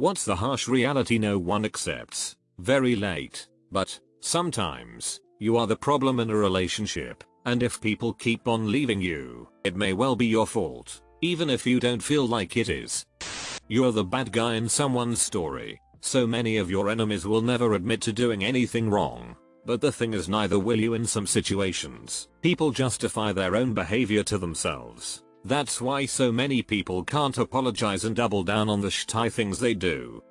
What's the harsh reality no one accepts? Very late. But sometimes you are the problem in a relationship, and if people keep on leaving you, it may well be your fault, even if you don't feel like it is. You're the bad guy in someone's story. So many of your enemies will never admit to doing anything wrong. But the thing is, neither will you in some situations. People justify their own behavior to themselves. That's why so many people can't apologize and double down on the shitty things they do.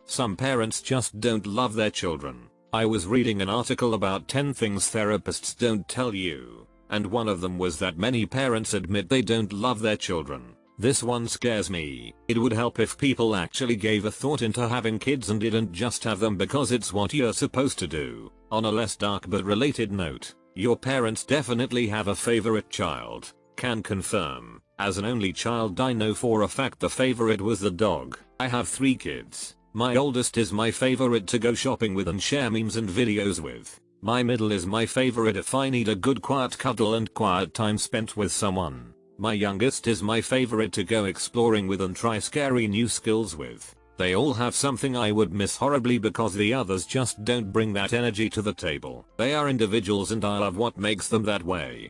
Some parents just don't love their children. I was reading an article about 10 things therapists don't tell you, and one of them was that many parents admit they don't love their children. This one scares me. It would help if people actually gave a thought into having kids and didn't just have them because it's what you're supposed to do. On a less dark but related note, your parents definitely have a favorite child. Can confirm. As an only child, I know for a fact the favorite was the dog. I have 3 kids. My oldest is my favorite to go shopping with and share memes and videos with. My middle is my favorite if I need a good quiet cuddle and quiet time spent with someone. My youngest is my favorite to go exploring with and try scary new skills with. They all have something I would miss horribly because the others just don't bring that energy to the table. They are individuals and I love what makes them that way.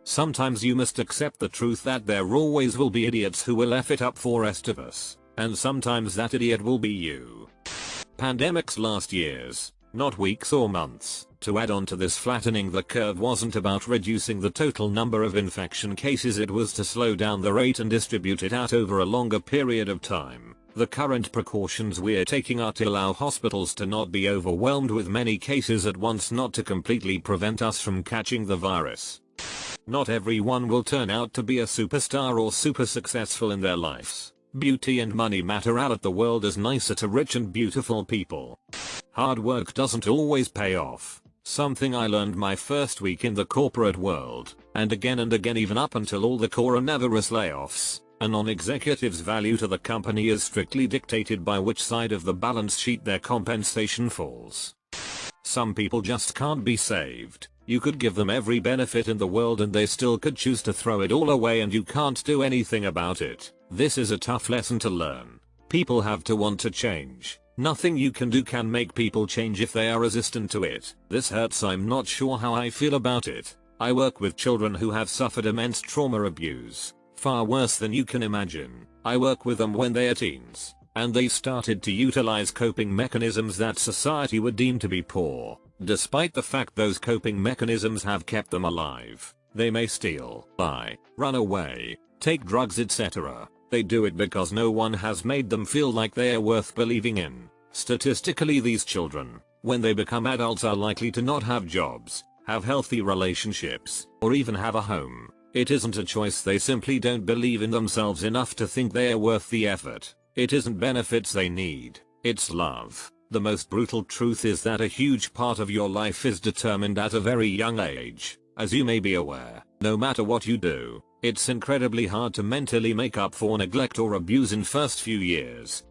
Sometimes you must accept the truth that there always will be idiots who will F it up for rest of us. And sometimes that idiot will be you. Pandemics last years, not weeks or months. To add on to this, flattening the curve wasn't about reducing the total number of infection cases, it was to slow down the rate and distribute it out over a longer period of time. The current precautions we're taking are to allow hospitals to not be overwhelmed with many cases at once, not to completely prevent us from catching the virus. Not everyone will turn out to be a superstar or super successful in their lives. Beauty and money matter out, the world is nicer to rich and beautiful people. Hard work doesn't always pay off. Something I learned my first week in the corporate world, and again even up until all the coronavirus layoffs. A non-executive's value to the company is strictly dictated by which side of the balance sheet their compensation falls. Some people just can't be saved. You could give them every benefit in the world and they still could choose to throw it all away and you can't do anything about it. This is a tough lesson to learn. People have to want to change. Nothing you can do can make people change if they are resistant to it. This hurts. I'm not sure how I feel about it. I work with children who have suffered immense trauma abuse. Far worse than you can imagine. I work with them when they are teens, and they started to utilize coping mechanisms that society would deem to be poor. Despite the fact those coping mechanisms have kept them alive. They may steal, lie, run away, take drugs, etc. They do it because no one has made them feel like they are worth believing in. Statistically, these children, when they become adults, are likely to not have jobs, have healthy relationships, or even have a home. It isn't a choice, they simply don't believe in themselves enough to think they are worth the effort. It isn't benefits they need, it's love. The most brutal truth is that a huge part of your life is determined at a very young age. As you may be aware, no matter what you do, it's incredibly hard to mentally make up for neglect or abuse in first few years.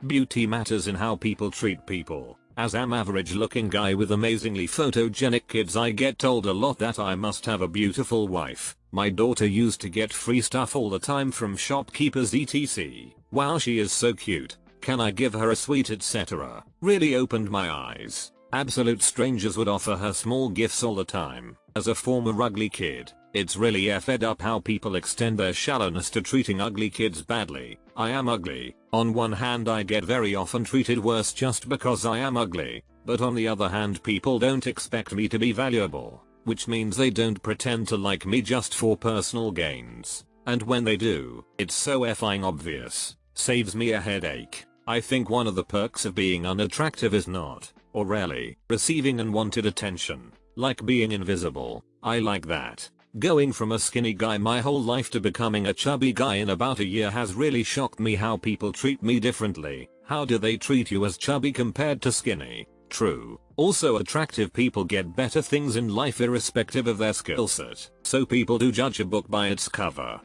Beauty matters in how people treat people. As an average looking guy with amazingly photogenic kids, I get told a lot that I must have a beautiful wife. My daughter used to get free stuff all the time from shopkeepers etc. Wow, she is so cute. Can I give her a sweet etc. Really opened my eyes. Absolute strangers would offer her small gifts all the time. As a former ugly kid, it's really effed up how people extend their shallowness to treating ugly kids badly. I am ugly. On one hand, I get very often treated worse just because I am ugly, but on the other hand, people don't expect me to be valuable, which means they don't pretend to like me just for personal gains. And when they do, it's so effing obvious. Saves me a headache. I think one of the perks of being unattractive is not, or rarely, receiving unwanted attention. Like being invisible. I like that. Going from a skinny guy my whole life to becoming a chubby guy in about a year has really shocked me how people treat me differently. How do they treat you as chubby compared to skinny? True. Also, attractive people get better things in life irrespective of their skill set. So people do judge a book by its cover.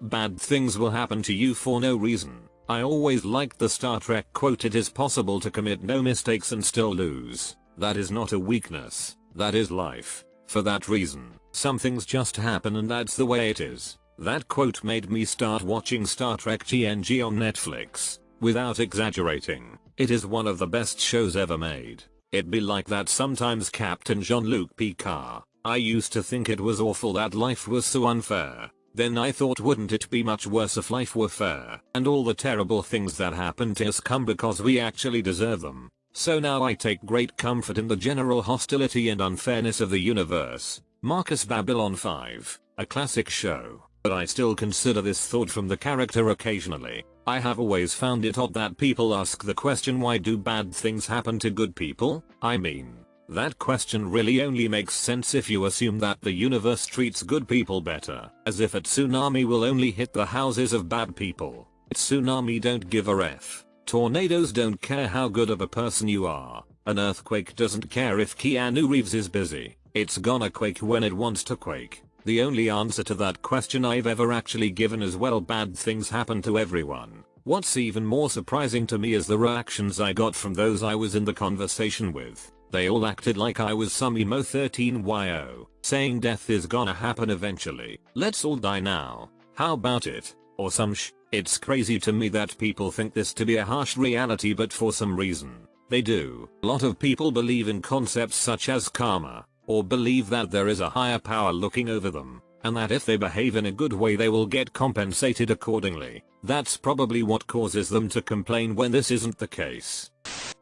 Bad things will happen to you for no reason. I always liked the Star Trek quote, "It is possible to commit no mistakes and still lose." That is not a weakness. That is life. For that reason, some things just happen and that's the way it is. That quote made me start watching Star Trek TNG on Netflix. Without exaggerating, it is one of the best shows ever made. It be like that sometimes, Captain Jean-Luc Picard. I used to think it was awful that life was so unfair. Then I thought, wouldn't it be much worse if life were fair and all the terrible things that happen to us come because we actually deserve them. So now I take great comfort in the general hostility and unfairness of the universe. Marcus Babylon 5, a classic show, but I still consider this thought from the character occasionally. I have always found it odd that people ask the question, why do bad things happen to good people? I mean, that question really only makes sense if you assume that the universe treats good people better, as if a tsunami will only hit the houses of bad people. Tsunami don't give a F. Tornadoes don't care how good of a person you are. An earthquake doesn't care if Keanu Reeves is busy. It's gonna quake when it wants to quake. The only answer to that question I've ever actually given is, well, bad things happen to everyone. What's even more surprising to me is the reactions I got from those I was in the conversation with. They all acted like I was some emo 13yo, saying death is gonna happen eventually. Let's all die now. How about it? Or some It's crazy to me that people think this to be a harsh reality, but for some reason, they do. A lot of people believe in concepts such as karma, or believe that there is a higher power looking over them, and that if they behave in a good way they will get compensated accordingly. That's probably what causes them to complain when this isn't the case.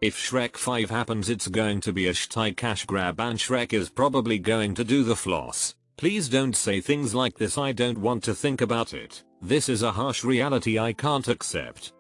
If Shrek 5 happens, it's going to be a shitty cash grab and Shrek is probably going to do the floss. Please don't say things like this, I don't want to think about it. This is a harsh reality I can't accept.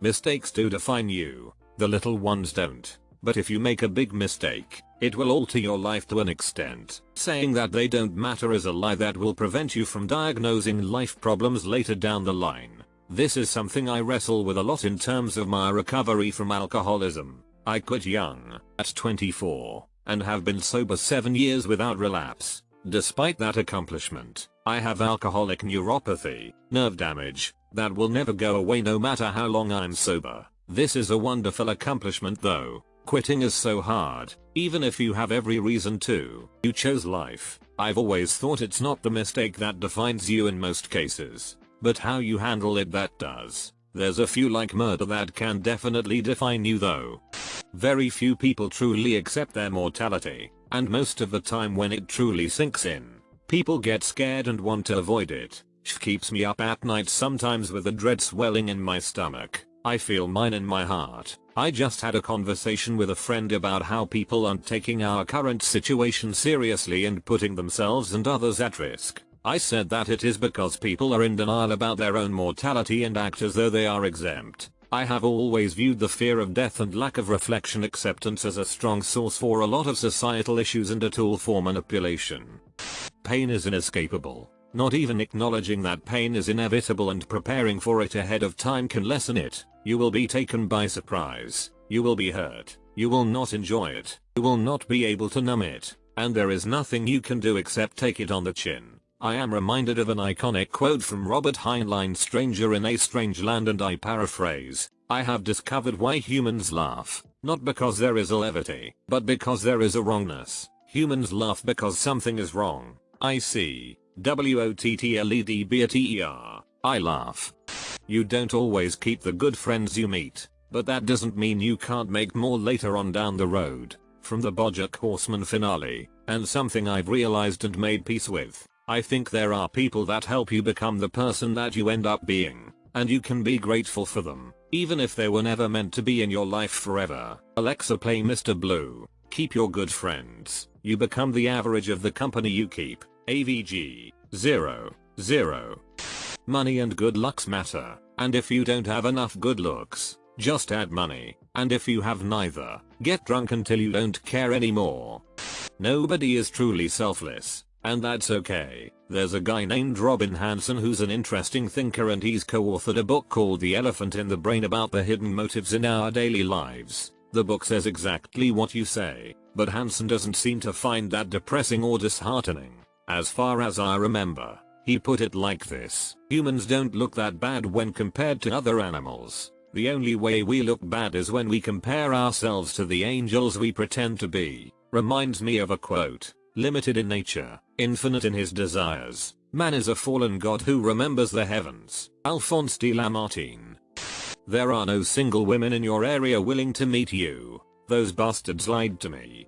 Mistakes do define you. The little ones don't. But if you make a big mistake, it will alter your life to an extent. Saying that they don't matter is a lie that will prevent you from diagnosing life problems later down the line. This is something I wrestle with a lot in terms of my recovery from alcoholism. I quit young, at 24, and have been sober 7 years without relapse. Despite that accomplishment, I have alcoholic neuropathy, nerve damage, that will never go away no matter how long I'm sober. This is a wonderful accomplishment though. Quitting is so hard, even if you have every reason to. You chose life. I've always thought it's not the mistake that defines you in most cases, but how you handle it that does. There's a few like murder that can definitely define you though. Very few people truly accept their mortality, and most of the time when it truly sinks in, people get scared and want to avoid it. Keeps me up at night sometimes with a dread swelling in my stomach. I feel mine in my heart. I just had a conversation with a friend about how people aren't taking our current situation seriously and putting themselves and others at risk. I said that it is because people are in denial about their own mortality and act as though they are exempt. I have always viewed the fear of death and lack of reflection acceptance as a strong source for a lot of societal issues and a tool for manipulation. Pain is inescapable. Not even acknowledging that pain is inevitable and preparing for it ahead of time can lessen it. You will be taken by surprise. You will be hurt. You will not enjoy it. You will not be able to numb it. And there is nothing you can do except take it on the chin. I am reminded of an iconic quote from Robert Heinlein's Stranger in a Strange Land, and I paraphrase, "I have discovered why humans laugh, not because there is a levity, but because there is a wrongness. Humans laugh because something is wrong. I see. WOTTLEDBATER. I laugh." You don't always keep the good friends you meet, but that doesn't mean you can't make more later on down the road. From the BoJack Horseman finale, and something I've realized and made peace with, I think there are people that help you become the person that you end up being, and you can be grateful for them, even if they were never meant to be in your life forever. Alexa, play Mr. Blue. Keep your good friends. You become the average of the company you keep. AVG 00. Money and good looks matter, and if you don't have enough good looks, just add money, and if you have neither, get drunk until you don't care anymore. Nobody is truly selfless, and that's okay. There's a guy named Robin Hanson who's an interesting thinker, and he's co-authored a book called The Elephant in the Brain about the hidden motives in our daily lives. The book says exactly what you say, but Hanson doesn't seem to find that depressing or disheartening. As far as I remember, he put it like this: humans don't look that bad when compared to other animals. The only way we look bad is when we compare ourselves to the angels we pretend to be. Reminds me of a quote: limited in nature, infinite in his desires, man is a fallen god who remembers the heavens. Alphonse de Lamartine. There are no single women in your area willing to meet you. Those bastards lied to me.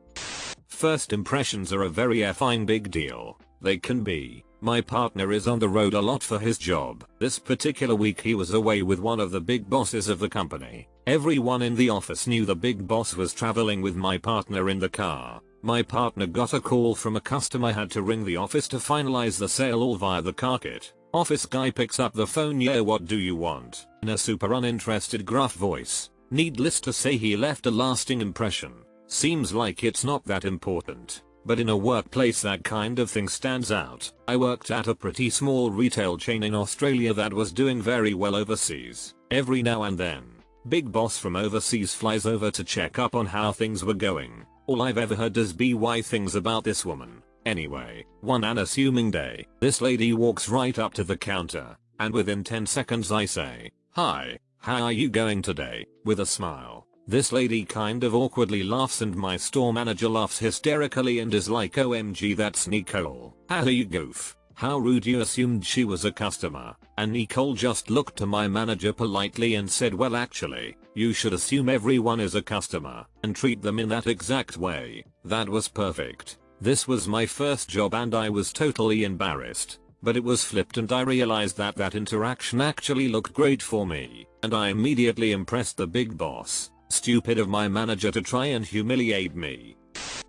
First impressions are a very effing big deal. They can be. My partner is on the road a lot for his job. This particular week he was away with one of the big bosses of the company. Everyone in the office knew the big boss was traveling with my partner in the car. My partner got a call from a customer, had to ring the office to finalize the sale all via the car kit. Office guy picks up the phone. "Yeah, what do you want?" in a super uninterested gruff voice. Needless to say, he left a lasting impression. Seems like it's not that important, but in a workplace that kind of thing stands out. I worked at a pretty small retail chain in Australia that was doing very well overseas. Every now and then, big boss from overseas flies over to check up on how things were going. All I've ever heard is BY things about this woman. Anyway, one unassuming day, this lady walks right up to the counter, and within 10 seconds I say, "Hi, how are you going today?" with a smile. This lady kind of awkwardly laughs and my store manager laughs hysterically and is like, "OMG, that's Nicole. How you goof. How rude, you assumed she was a customer." And Nicole just looked to my manager politely and said, "Well, actually, you should assume everyone is a customer and treat them in that exact way." That was perfect. This was my first job and I was totally embarrassed. But it was flipped and I realized that that interaction actually looked great for me, and I immediately impressed the big boss. Stupid of my manager to try and humiliate me.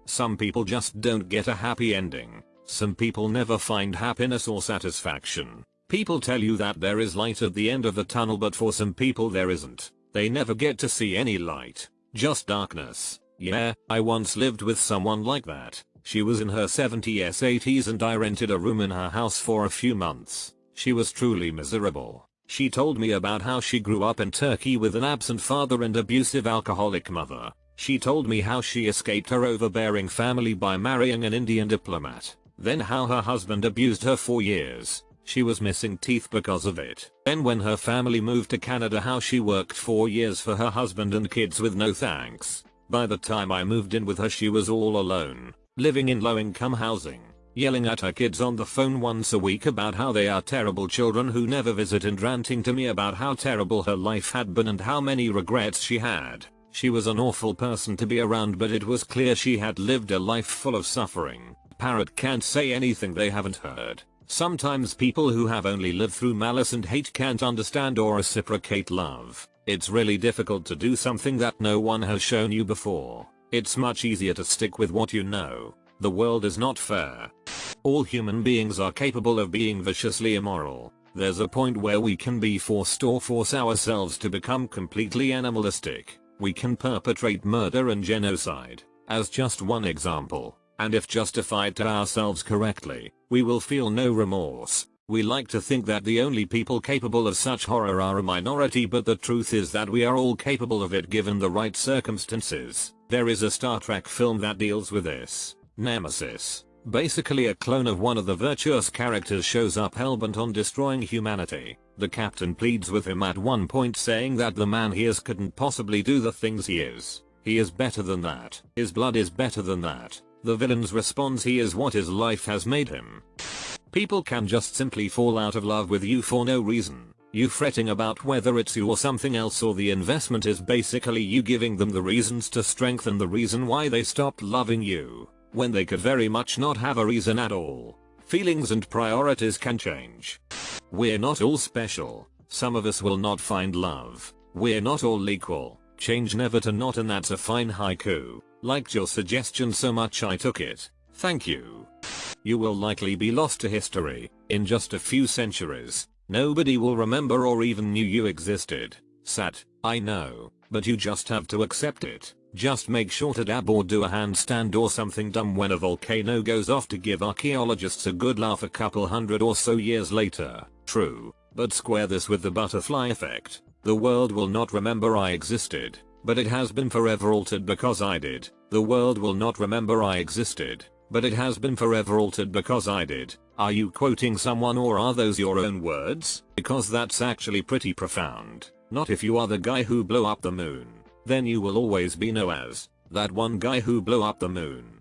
Some people just don't get a happy ending. Some people never find happiness or satisfaction. People tell you that there is light at the end of the tunnel, but for some people there isn't. They never get to see any light. Just darkness. Yeah, I once lived with someone like that. She was in her 70s 80s and I rented a room in her house for a few months. She was truly miserable. She told me about how she grew up in Turkey with an absent father and abusive alcoholic mother. She told me how she escaped her overbearing family by marrying an Indian diplomat. Then how her husband abused her for years. She was missing teeth because of it. Then when her family moved to Canada, how she worked 4 years for her husband and kids with no thanks. By the time I moved in with her, she was all alone, living in low-income housing, yelling at her kids on the phone once a week about how they are terrible children who never visit, and ranting to me about how terrible her life had been and how many regrets she had. She was an awful person to be around, but it was clear she had lived a life full of suffering. Parrot can't say anything they haven't heard. Sometimes people who have only lived through malice and hate can't understand or reciprocate love. It's really difficult to do something that no one has shown you before. It's much easier to stick with what you know. The world is not fair. All human beings are capable of being viciously immoral. There's a point where we can be forced or force ourselves to become completely animalistic. We can perpetrate murder and genocide, as just one example. And if justified to ourselves correctly, we will feel no remorse. We like to think that the only people capable of such horror are a minority, but the truth is that we are all capable of it given the right circumstances. There is a Star Trek film that deals with this. Nemesis, basically a clone of one of the virtuous characters, shows up hellbent on destroying humanity. The captain pleads with him at one point, saying that the man he is couldn't possibly do the things he is. He is better than that. His blood is better than that. The villain's response: he is what his life has made him. People can just simply fall out of love with you for no reason. You fretting about whether it's you or something else, or the investment is basically you giving them the reasons to strengthen the reason why they stopped loving you, when they could very much not have a reason at all. Feelings and priorities can change. We're not all special. Some of us will not find love. We're not all equal. Change never to not, and that's a fine haiku. Liked your suggestion so much I took it. Thank you. You will likely be lost to history. In just a few centuries, nobody will remember or even knew you existed. Sad, I know, but you just have to accept it. Just make sure to dab or do a handstand or something dumb when a volcano goes off to give archaeologists a good laugh a couple hundred or so years later. True, but square this with the butterfly effect. The world will not remember I existed, but it has been forever altered because I did. The world will not remember I existed, but it has been forever altered because I did. Are you quoting someone or are those your own words? Because that's actually pretty profound. Not if you are the guy who blew up the moon. Then you will always be known as that one guy who blew up the moon.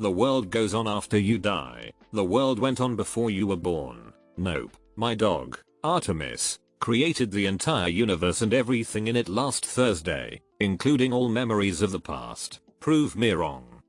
The world goes on after you die. The world went on before you were born. Nope. My dog, Artemis, created the entire universe and everything in it last Thursday, including all memories of the past. Prove me wrong.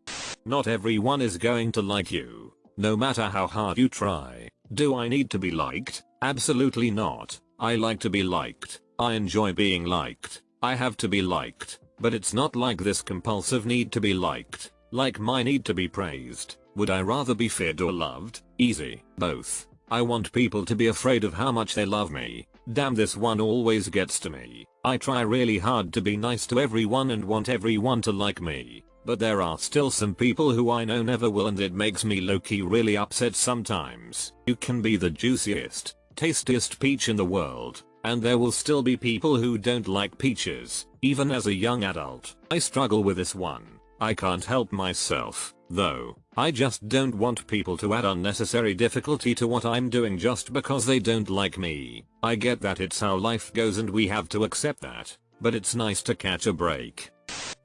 Not everyone is going to like you, no matter how hard you try. Do I need to be liked? Absolutely not. I like to be liked. I enjoy being liked. I have to be liked, but it's not like this compulsive need to be liked, like my need to be praised. Would I rather be feared or loved? Easy. Both. I want people to be afraid of how much they love me. Damn, this one always gets to me. I try really hard to be nice to everyone and want everyone to like me, but there are still some people who I know never will, and it makes me low-key really upset sometimes. You can be the juiciest, tastiest peach in the world, and there will still be people who don't like peaches. Even as a young adult, I struggle with this one. I can't help myself, though. I just don't want people to add unnecessary difficulty to what I'm doing just because they don't like me. I get that it's how life goes and we have to accept that, but it's nice to catch a break.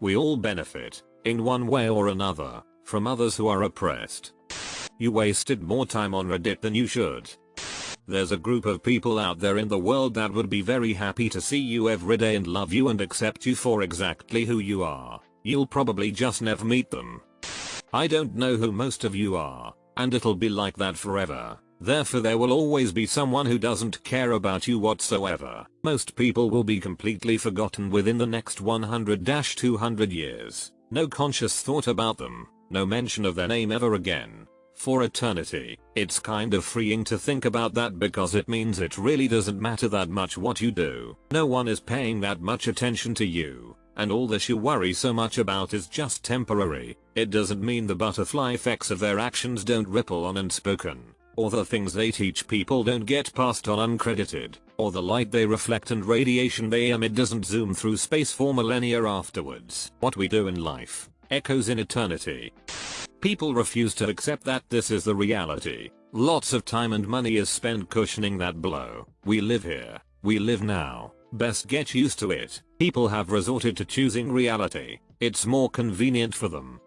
We all benefit, in one way or another, from others who are oppressed. You wasted more time on Reddit than you should. There's a group of people out there in the world that would be very happy to see you every day and love you and accept you for exactly who you are. You'll probably just never meet them. I don't know who most of you are, and it'll be like that forever. Therefore there will always be someone who doesn't care about you whatsoever. Most people will be completely forgotten within the next 100-200 years. No conscious thought about them, no mention of their name ever again. For eternity. It's kind of freeing to think about that because it means it really doesn't matter that much what you do. No one is paying that much attention to you, and all this you worry so much about is just temporary. It doesn't mean the butterfly effects of their actions don't ripple on unspoken, or the things they teach people don't get passed on uncredited, or the light they reflect and radiation they emit doesn't zoom through space for millennia afterwards. What we do in life echoes in eternity. People refuse to accept that this is the reality. Lots of time and money is spent cushioning that blow. We live here. We live now. Best get used to it. People have resorted to choosing reality. It's more convenient for them.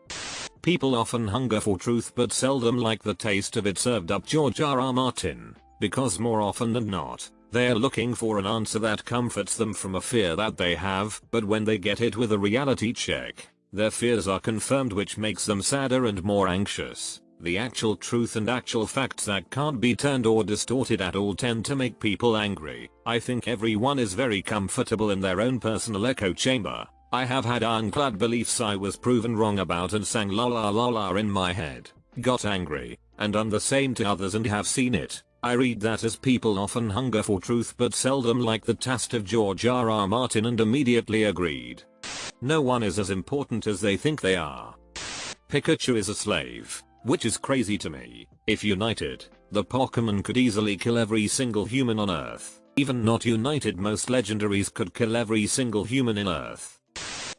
People often hunger for truth but seldom like the taste of it served up. George R.R. Martin. Because more often than not, they're looking for an answer that comforts them from a fear that they have, but when they get it with a reality check, their fears are confirmed, which makes them sadder and more anxious. The actual truth and actual facts that can't be turned or distorted at all tend to make people angry. I think everyone is very comfortable in their own personal echo chamber. I have had ironclad beliefs I was proven wrong about and sang la la la la in my head, got angry, and done the same to others and have seen it. I read that as people often hunger for truth but seldom like the taste of George R.R. Martin and immediately agreed. No one is as important as they think they are. Pikachu is a slave, which is crazy to me. If united, the Pokemon could easily kill every single human on Earth. Even not united, most legendaries could kill every single human in Earth.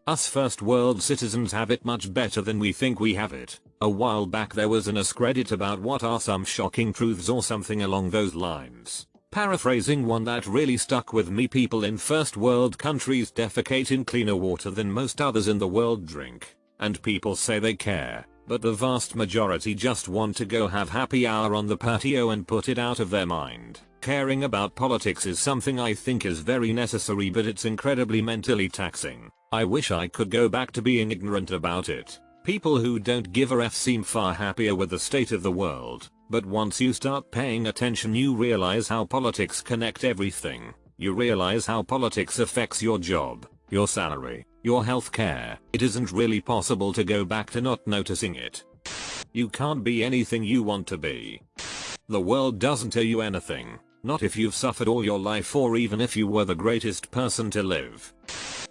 Us first world citizens have it much better than we think we have it. A while back there was an Reddit about what are some shocking truths or something along those lines. Paraphrasing one that really stuck with me: people in first world countries defecate in cleaner water than most others in the world drink. And people say they care, but the vast majority just want to go have happy hour on the patio and put it out of their mind. Caring about politics is something I think is very necessary, but it's incredibly mentally taxing. I wish I could go back to being ignorant about it. People who don't give a F seem far happier with the state of the world. But once you start paying attention, you realize how politics connect everything. You realize how politics affects your job, your salary, your healthcare. It isn't really possible to go back to not noticing it. You can't be anything you want to be. The world doesn't owe you anything. Not if you've suffered all your life, or even if you were the greatest person to live.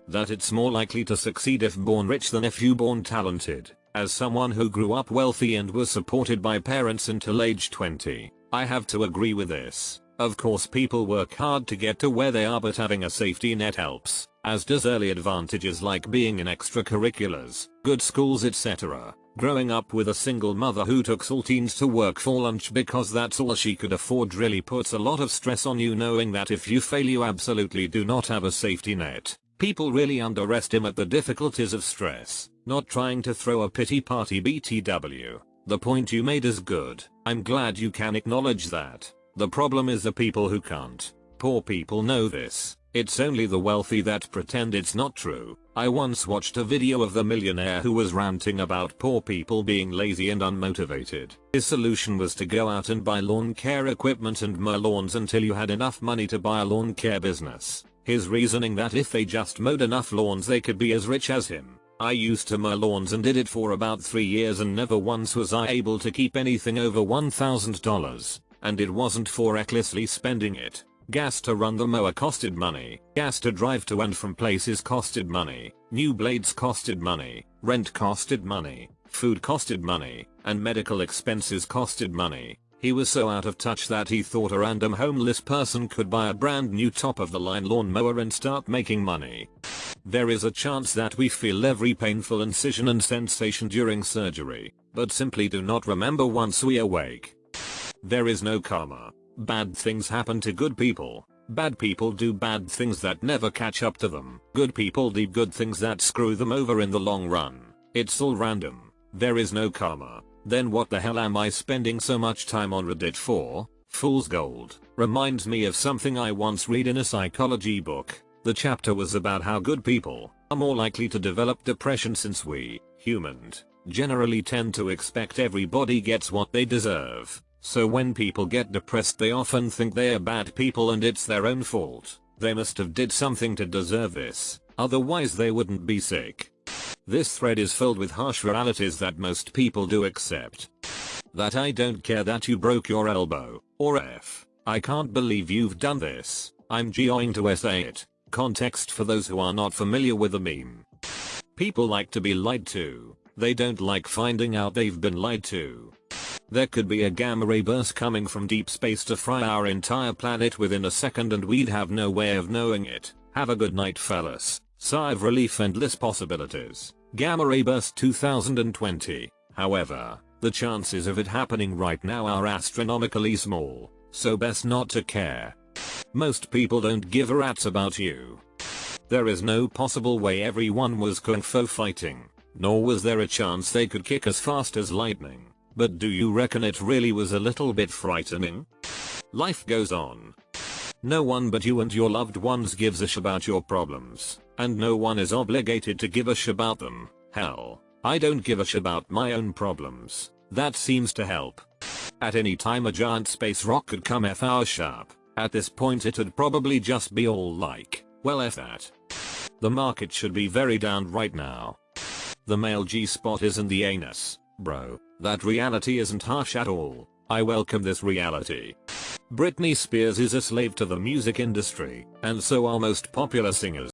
That it's more likely to succeed if born rich than if you born talented. As someone who grew up wealthy and was supported by parents until age 20, I have to agree with this. Of course people work hard to get to where they are, but having a safety net helps, as does early advantages like being in extracurriculars, good schools, etc. Growing up with a single mother who took saltines to work for lunch because that's all she could afford really puts a lot of stress on you, knowing that if you fail you absolutely do not have a safety net. People really underestimate the difficulties of stress. Not trying to throw a pity party, BTW. The point you made is good. I'm glad you can acknowledge that. The problem is the people who can't. poor people know this. It's only the wealthy that pretend it's not true. I once watched a video of the millionaire who was ranting about poor people being lazy and unmotivated. His solution was to go out and buy lawn care equipment and mow lawns until you had enough money to buy a lawn care business. His reasoning that if they just mowed enough lawns they could be as rich as him. I used to mow lawns and did it for about 3 years and never once was I able to keep anything over $1,000. And it wasn't for recklessly spending it. Gas to run the mower costed money. Gas to drive to and from places costed money. New blades costed money. Rent costed money. Food costed money. And medical expenses costed money. He was so out of touch that he thought a random homeless person could buy a brand new top of the line lawnmower and start making money. There is a chance that we feel every painful incision and sensation during surgery, but simply do not remember once we awake. There is no karma. Bad things happen to good people. Bad people do bad things that never catch up to them. Good people do good things that screw them over in the long run. It's all random. There is no karma. Then what the hell am I spending so much time on Reddit for? Fool's gold. Reminds me of something I once read in a psychology book. The chapter was about how good people are more likely to develop depression since we, humans, generally tend to expect everybody gets what they deserve. So when people get depressed they often think they are bad people and it's their own fault. They must have did something to deserve this, otherwise they wouldn't be sick. This thread is filled with harsh realities that most people do accept. That I don't care that you broke your elbow, or F. I can't believe you've done this. I'm going to essay it. Context for those who are not familiar with the meme. People like to be lied to. They don't like finding out they've been lied to. There could be a gamma ray burst coming from deep space to fry our entire planet within a second and we'd have no way of knowing it. Have a good night fellas. Sigh of relief, endless possibilities. Gamma ray burst 2020. However, the chances of it happening right now are astronomically small, so best not to care. Most people don't give a rat's about you. There is no possible way everyone was kung fu fighting, nor was there a chance they could kick as fast as lightning. But do you reckon it really was a little bit frightening? Life goes on. No one but you and your loved ones gives a sh about your problems, and no one is obligated to give a sh about them. Hell, I don't give a sh about my own problems. That seems to help. At any time a giant space rock could come F hour sharp. At this point it'd probably just be all like, well F that. The market should be very down right now. The male G-spot is in the anus, bro. That reality isn't harsh at all. I welcome this reality. Britney Spears is a slave to the music industry, and so are most popular singers.